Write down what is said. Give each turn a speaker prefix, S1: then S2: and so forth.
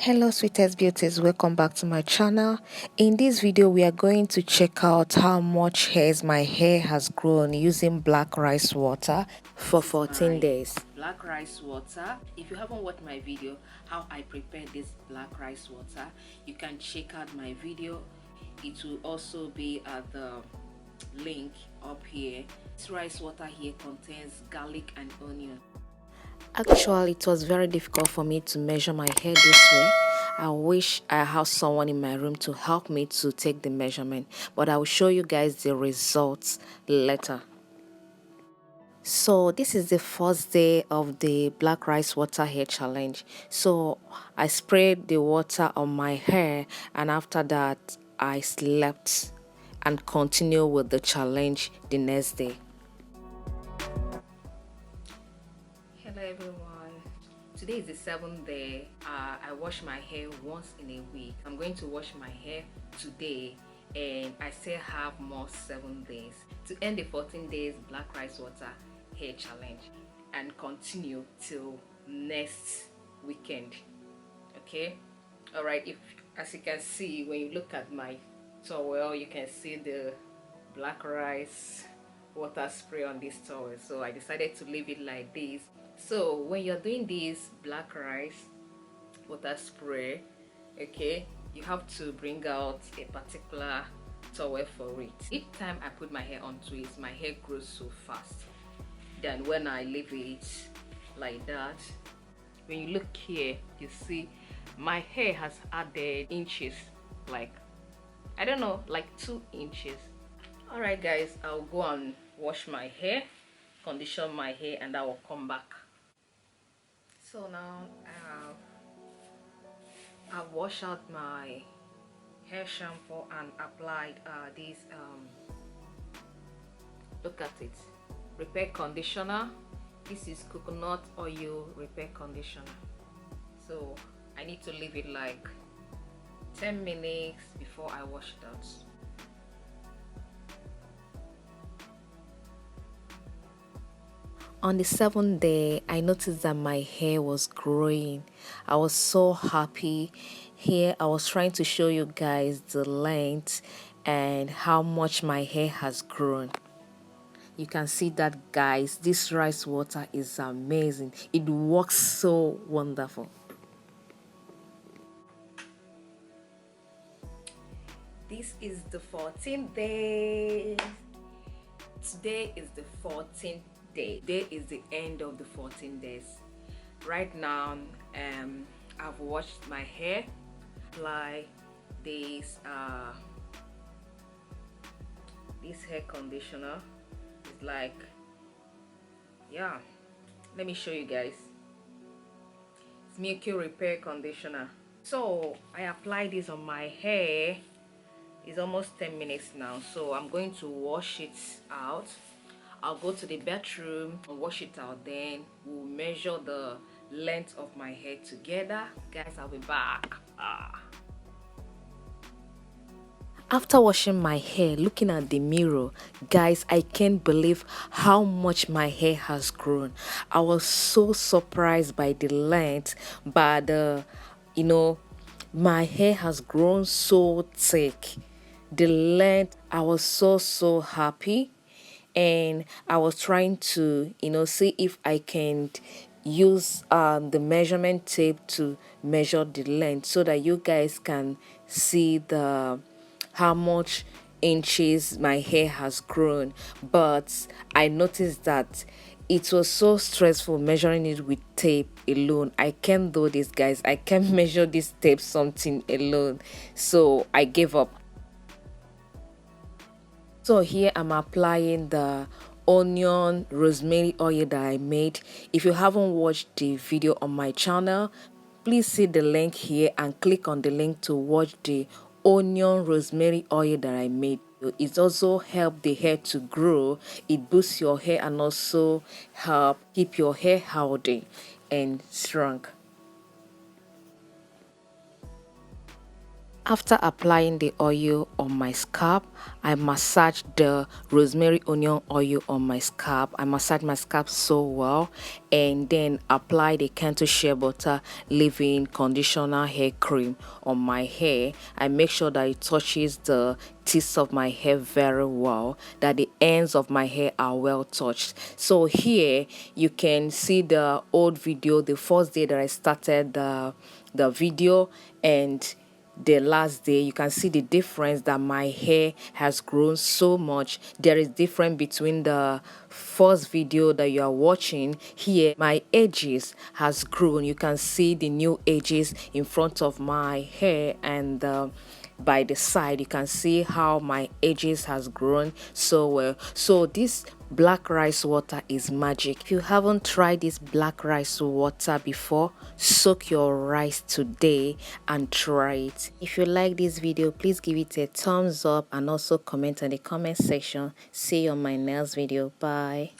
S1: Hello sweetest beauties, welcome back to my channel. In this video we are going to check out how much hairs my hair has grown using black rice water for 14 days.
S2: Black rice water. If you haven't watched my video how I prepare this black rice water, you can check out my video. It will also be at the link up here. This rice water here contains garlic and onion.
S1: Actually, it was very difficult for me to measure my hair this way. I wish I had someone in my room to help me to take the measurement, but I will show you guys the results later. So this is the first day of the black rice water hair challenge. So I sprayed the water on my hair, and after that I slept and continued with the challenge the next day.
S2: Hello everyone, today is the 7th day. I wash my hair once in a week. I'm going to wash my hair today and I still have more 7 days to end the 14 days black rice water hair challenge and continue till next weekend. Okay, all right. If, as you can see, when you look at my towel, you can see the black rice water spray on this towel, so I decided to leave it like this. So when you're doing this black rice water spray, okay, you have to bring out a particular towel for it. Each time I put my hair onto it, my hair grows so fast than when I leave it like that. When you look here, you see my hair has added inches, like I don't know, like 2 inches. All right guys, I'll go and wash my hair, condition my hair, and I will come back. So now I've washed out my hair shampoo and applied this look at it, repair conditioner. This is coconut oil repair conditioner. So I need to leave it like 10 minutes before I wash it out.
S1: On the 7th day, I noticed that my hair was growing. I was so happy. Here, I was trying to show you guys the length and how much my hair has grown. You can see that, guys. This rice water is amazing. It works so wonderful.
S2: This is the 14th day. Today is the 14th day. Today is the end of the 14 days. Right now, I've washed my hair. Apply this this hair conditioner. It's like, yeah. Let me show you guys. It's Milky Repair Conditioner. So I applied this on my hair. It's almost 10 minutes now, so I'm going to wash it out. I'll go to the bathroom and wash it out, then we'll measure the length of my hair together. Guys, I'll be back.
S1: After washing my hair, looking at the mirror, guys, I can't believe how much my hair has grown. I was so surprised by the length, but my hair has grown so thick. The length, I was so happy, and I was trying to see if I can use the measurement tape to measure the length so that you guys can see the how much inches my hair has grown. But I noticed that it was so stressful measuring it with tape alone. I can't do this, guys. I can't measure this tape something alone, so I gave up. So here I'm applying the onion rosemary oil that I made. If you haven't watched the video on my channel, please see the link here and click on the link to watch the onion rosemary oil that I made. It also helps the hair to grow. It boosts your hair and also help keep your hair healthy and strong. After applying the oil on my scalp, I massage the rosemary onion oil on my scalp. I massage my scalp so well, and then apply the Kento shea butter leave-in conditioner hair cream on my hair. I make sure that it touches the tips of my hair very well, that the ends of my hair are well touched. So here you can see the old video, the first day that I started the video, and the last day. You can see the difference that my hair has grown so much. There is difference between the first video that you are watching. Here my edges has grown. You can see the new edges in front of my hair, and by the side you can see how my edges has grown so well. So this black rice water is magic. If you haven't tried this black rice water before, soak your rice today and try it. If you like this video, please give it a thumbs up and also comment in the comment section. See you on my next video. Bye.